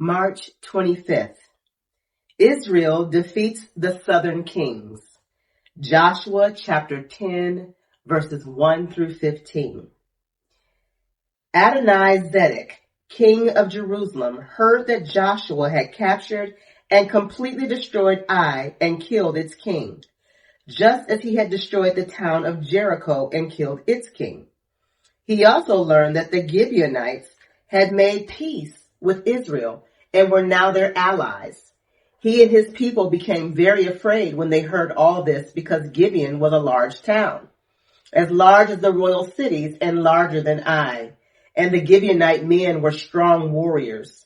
March 25th. Israel defeats the southern kings. Joshua chapter 10, verses 1 through 15. Adoni-Zedek, king of Jerusalem, heard that Joshua had captured and completely destroyed Ai and killed its king, just as he had destroyed the town of Jericho and killed its king. He also learned that the Gibeonites had made peace with Israel and were now their allies. He and his people became very afraid when they heard all this because Gibeon was a large town, as large as the royal cities and larger than Ai, and the Gibeonite men were strong warriors.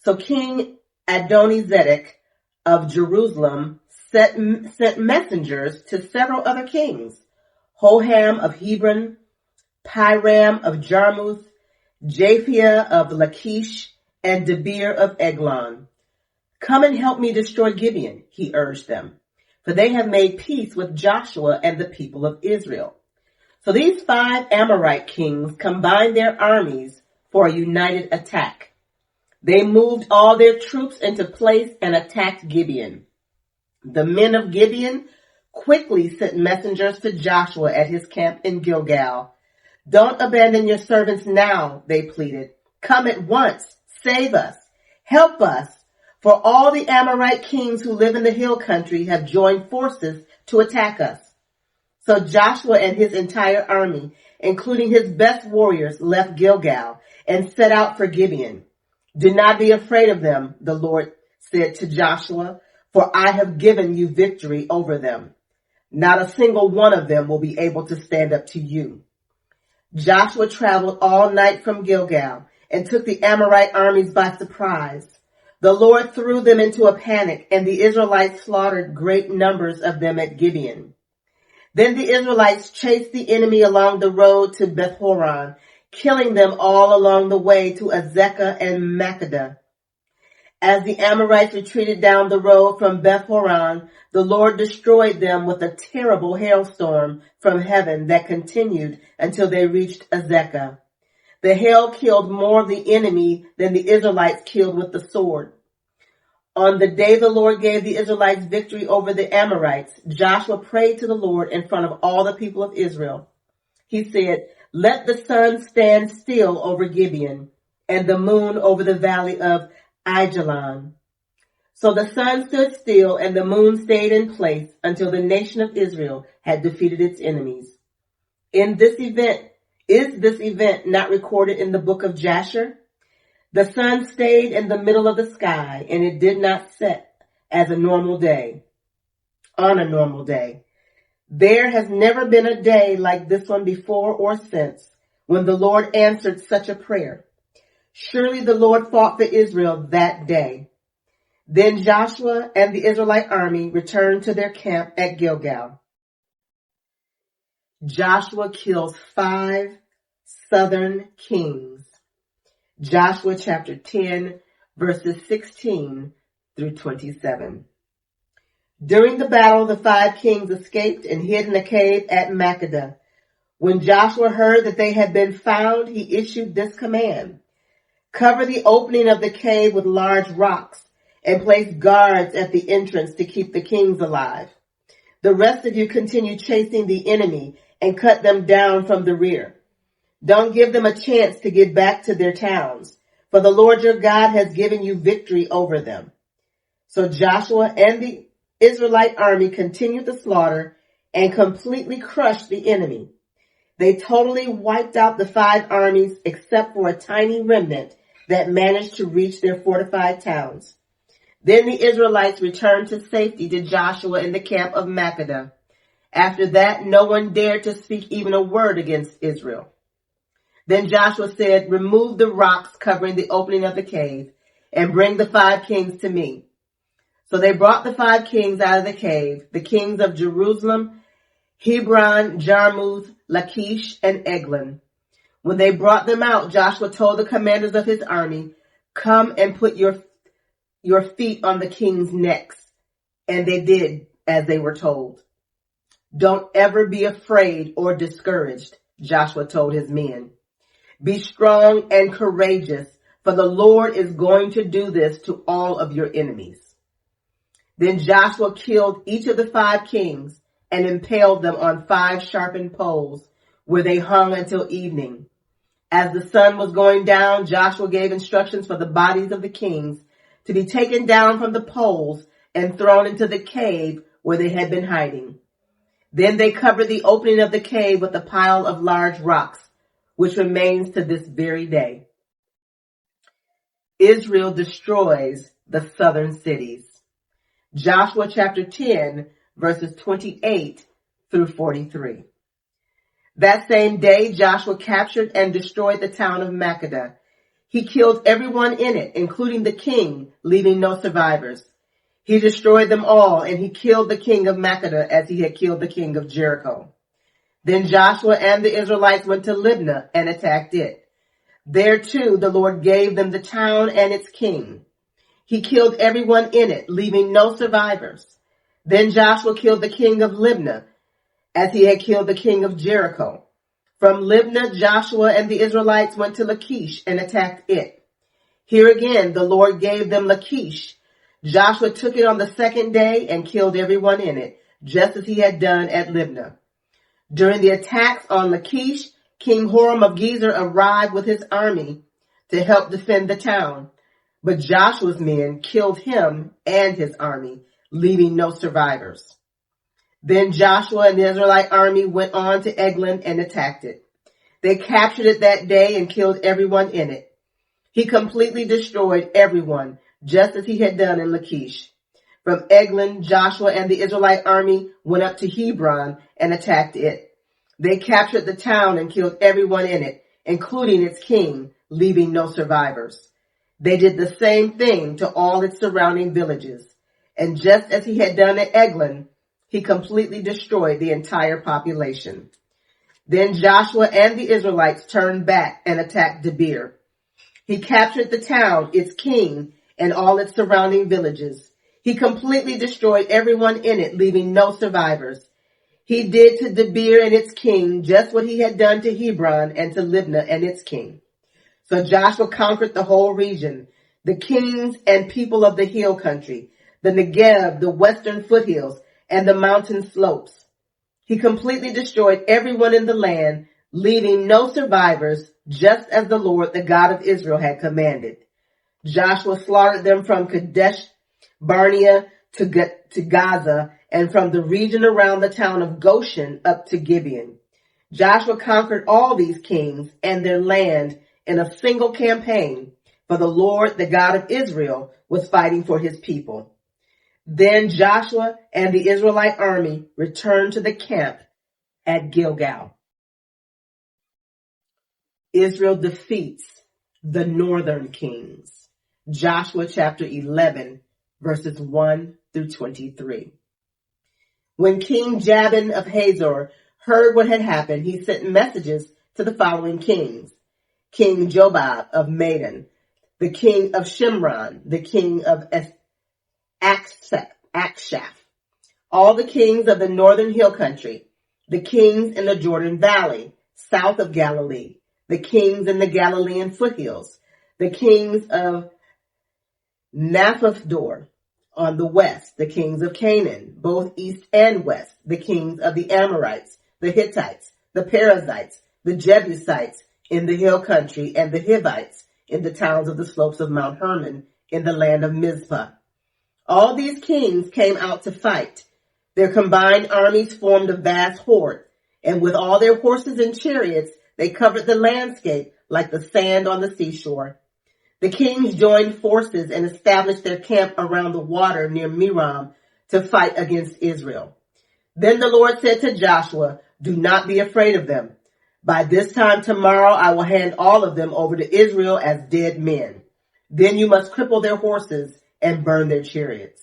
So King Adoni-Zedek of Jerusalem sent messengers to several other kings, Hoham of Hebron, Piram of Jarmuth, Japhia of Lachish, and Debir of Eglon. Come and help me destroy Gibeon, he urged them, for they have made peace with Joshua and the people of Israel. So these 5 Amorite kings combined their armies for a united attack. They moved all their troops into place and attacked Gibeon. The men of Gibeon quickly sent messengers to Joshua at his camp in Gilgal. Don't abandon your servants now, they pleaded. Come at once. Save us. Help us. For all the Amorite kings who live in the hill country have joined forces to attack us. So Joshua and his entire army, including his best warriors, left Gilgal and set out for Gibeon. Do not be afraid of them, the Lord said to Joshua, for I have given you victory over them. Not a single one of them will be able to stand up to you. Joshua traveled all night from Gilgal and took the Amorite armies by surprise. The Lord threw them into a panic, and the Israelites slaughtered great numbers of them at Gibeon. Then the Israelites chased the enemy along the road to Beth-horon, killing them all along the way to Azekah and Makkedah. As the Amorites retreated down the road from Beth-horon, the Lord destroyed them with a terrible hailstorm from heaven that continued until they reached Azekah. The hail killed more of the enemy than the Israelites killed with the sword. On the day the Lord gave the Israelites victory over the Amorites, Joshua prayed to the Lord in front of all the people of Israel. He said, "Let the sun stand still over Gibeon and the moon over the valley of Aijalon." So the sun stood still and the moon stayed in place until the nation of Israel had defeated its enemies. Is this event not recorded in the book of Jasher? The sun stayed in the middle of the sky and it did not set on a normal day. There has never been a day like this one before or since when the Lord answered such a prayer. Surely the Lord fought for Israel that day. Then Joshua and the Israelite army returned to their camp at Gilgal. Joshua kills 5 southern kings. Joshua chapter 10, verses 16 through 27. During the battle, the 5 kings escaped and hid in a cave at Makkedah. When Joshua heard that they had been found, he issued this command: cover the opening of the cave with large rocks and place guards at the entrance to keep the kings alive. The rest of you continue chasing the enemy and cut them down from the rear. Don't give them a chance to get back to their towns, for the Lord your God has given you victory over them. So Joshua and the Israelite army continued the slaughter and completely crushed the enemy. They totally wiped out the 5 armies except for a tiny remnant that managed to reach their fortified towns. Then the Israelites returned to safety to Joshua in the camp of Makkedah. After that, no one dared to speak even a word against Israel. Then Joshua said, remove the rocks covering the opening of the cave and bring the 5 kings to me. So they brought the 5 kings out of the cave, the kings of Jerusalem, Hebron, Jarmuth, Lachish, and Eglon. When they brought them out, Joshua told the commanders of his army, come and put your feet on the kings' necks. And they did as they were told. Don't ever be afraid or discouraged, Joshua told his men. Be strong and courageous, for the Lord is going to do this to all of your enemies." Then Joshua killed each of the 5 kings and impaled them on 5 sharpened poles, where they hung until evening. As the sun was going down, Joshua gave instructions for the bodies of the kings to be taken down from the poles and thrown into the cave where they had been hiding. Then they covered the opening of the cave with a pile of large rocks, which remains to this very day. Israel destroys the southern cities. Joshua chapter 10, verses 28 through 43. That same day, Joshua captured and destroyed the town of Makkedah. He killed everyone in it, including the king, leaving no survivors. He destroyed them all, and he killed the king of Makkedah as he had killed the king of Jericho. Then Joshua and the Israelites went to Libnah and attacked it. There too the Lord gave them the town and its king. He killed everyone in it, leaving no survivors. Then Joshua killed the king of Libnah, as he had killed the king of Jericho. From Libnah, Joshua and the Israelites went to Lachish and attacked it. Here again, the Lord gave them Lachish. Joshua took it on the second day and killed everyone in it, just as he had done at Libnah. During the attacks on Lachish, King Horam of Gezer arrived with his army to help defend the town. But Joshua's men killed him and his army, leaving no survivors. Then Joshua and the Israelite army went on to Eglon and attacked it. They captured it that day and killed everyone in it. He completely destroyed everyone, just as he had done in Lachish. From Eglon, Joshua and the Israelite army went up to Hebron and attacked it. They captured the town and killed everyone in it, including its king, leaving no survivors. They did the same thing to all its surrounding villages. And just as he had done at Eglon, he completely destroyed the entire population. Then Joshua and the Israelites turned back and attacked Debir. He captured the town, its king, and all its surrounding villages. He completely destroyed everyone in it, leaving no survivors. He did to Debir and its king just what he had done to Hebron and to Libnah and its king. So Joshua conquered the whole region, the kings and people of the hill country, the Negev, the western foothills, and the mountain slopes. He completely destroyed everyone in the land, leaving no survivors, just as the Lord, the God of Israel, had commanded. Joshua slaughtered them from Kadesh Barnea to Gaza, and from the region around the town of Goshen up to Gibeon. Joshua conquered all these kings and their land in a single campaign, for the Lord, the God of Israel, was fighting for his people. Then Joshua and the Israelite army returned to the camp at Gilgal. Israel defeats the northern kings. Joshua chapter 11, verses 1 through 23. When King Jabin of Hazor heard what had happened, he sent messages to the following kings: King Jobab of Madon, the king of Shimron, the king of Akshaph, all the kings of the northern hill country, the kings in the Jordan Valley, south of Galilee, the kings in the Galilean foothills, the kings of Naphthdor on the west, the kings of Canaan, both east and west, the kings of the Amorites, the Hittites, the Perizzites, the Jebusites in the hill country, and the Hivites in the towns of the slopes of Mount Hermon in the land of Mizpah. All these kings came out to fight. Their combined armies formed a vast horde, and with all their horses and chariots, they covered the landscape like the sand on the seashore. The kings joined forces and established their camp around the water near Merom to fight against Israel. Then the Lord said to Joshua, "Do not be afraid of them. By this time tomorrow I will hand all of them over to Israel as dead men. Then you must cripple their horses and burn their chariots."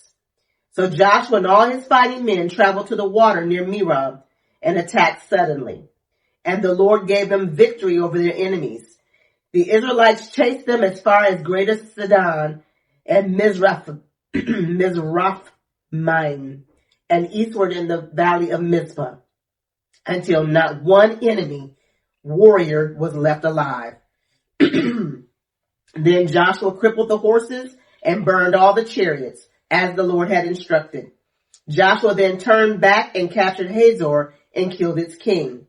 So Joshua and all his fighting men traveled to the water near Merom and attacked suddenly. And the Lord gave them victory over their enemies. The Israelites chased them as far as Greater Sidon and Mizraphim, and eastward in the valley of Mizpah, until not one enemy warrior was left alive. Then Joshua crippled the horses and burned all the chariots, as the Lord had instructed. Joshua then turned back and captured Hazor and killed its king.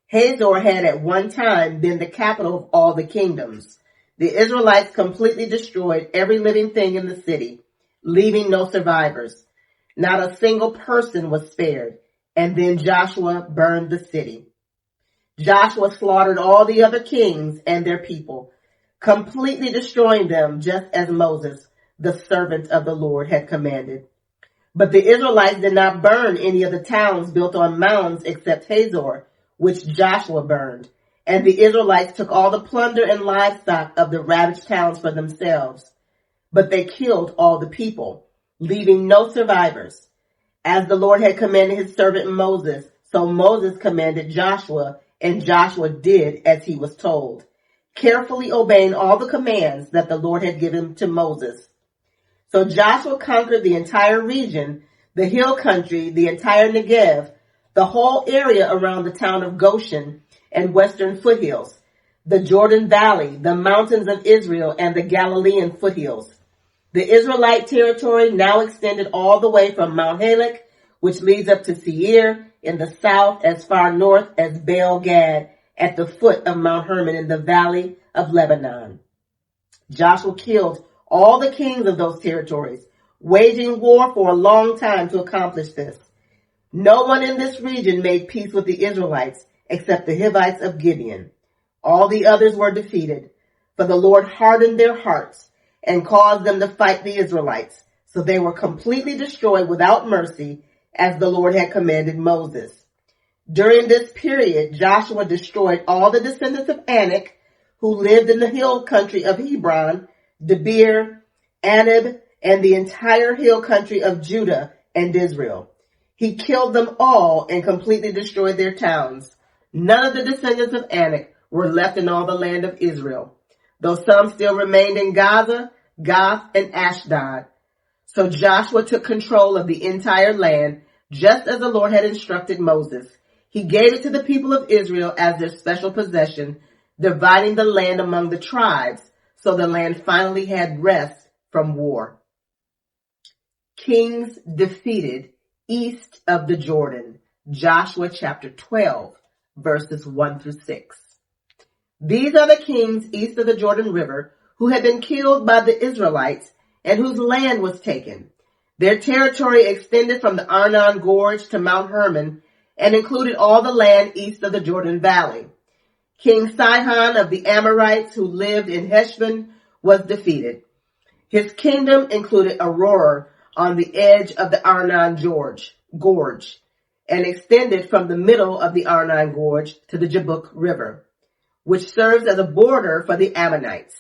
Hazor had at one time been the capital of all the kingdoms. The Israelites completely destroyed every living thing in the city, leaving no survivors. Not a single person was spared. And then Joshua burned the city. Joshua slaughtered all the other kings and their people, completely destroying them just as Moses, the servant of the Lord, had commanded. But the Israelites did not burn any of the towns built on mounds except Hazor, which Joshua burned. And the Israelites took all the plunder and livestock of the ravaged towns for themselves. But they killed all the people, leaving no survivors. As the Lord had commanded his servant Moses, so Moses commanded Joshua, and Joshua did as he was told, carefully obeying all the commands that the Lord had given to Moses. So Joshua conquered the entire region, the hill country, the entire Negev, the whole area around the town of Goshen and western foothills, the Jordan Valley, the mountains of Israel, and the Galilean foothills. The Israelite territory now extended all the way from Mount Halak, which leads up to Seir in the south, as far north as Baal Gad at the foot of Mount Hermon in the valley of Lebanon. Joshua killed all the kings of those territories, waging war for a long time to accomplish this. No one in this region made peace with the Israelites except the Hivites of Gibeon. All the others were defeated, for the Lord hardened their hearts and caused them to fight the Israelites. So they were completely destroyed without mercy, as the Lord had commanded Moses. During this period, Joshua destroyed all the descendants of Anak who lived in the hill country of Hebron, Debir, Anab, and the entire hill country of Judah and Israel. He killed them all and completely destroyed their towns. None of the descendants of Anak were left in all the land of Israel, though some still remained in Gaza, Gath, and Ashdod. So Joshua took control of the entire land, just as the Lord had instructed Moses. He gave it to the people of Israel as their special possession, dividing the land among the tribes, so the land finally had rest from war. Kings defeated east of the Jordan. Joshua chapter 12, verses 1 through 6. These are the kings east of the Jordan River who had been killed by the Israelites and whose land was taken. Their territory extended from the Arnon Gorge to Mount Hermon and included all the land east of the Jordan Valley. King Sihon of the Amorites, who lived in Heshbon, was defeated. His kingdom included Aroer on the edge of the Arnon Gorge and extended from the middle of the Arnon Gorge to the Jabbok River, which serves as a border for the Ammonites.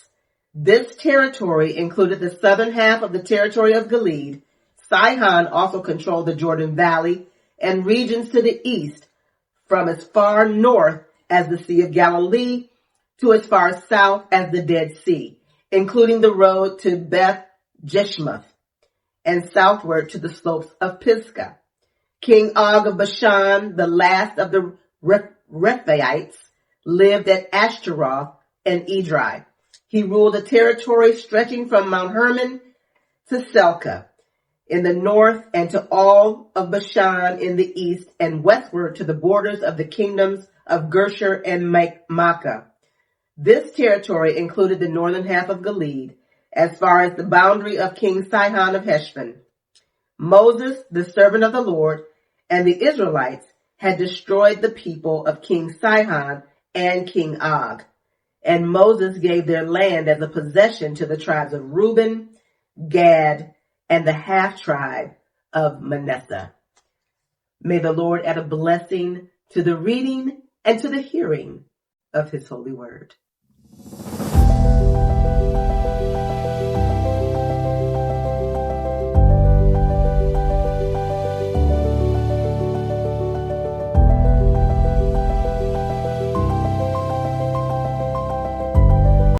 This territory included the southern half of the territory of Gilead. Sihon also controlled the Jordan Valley and regions to the east, from as far north as the Sea of Galilee to as far south as the Dead Sea, including the road to Beth Jeshmoth and southward to the slopes of Pisgah. King Og of Bashan, the last of the Rephaites, lived at Ashtaroth and Edrei. He ruled a territory stretching from Mount Hermon to Selka in the north and to all of Bashan in the east and westward to the borders of the kingdoms of Gersher and Makkah. This territory included the northern half of Gilead as far as the boundary of King Sihon of Heshbon. Moses, the servant of the Lord, and the Israelites had destroyed the people of King Sihon and King Og. And Moses gave their land as a possession to the tribes of Reuben, Gad, and the half-tribe of Manasseh. May the Lord add a blessing to the reading and to the hearing of his holy word.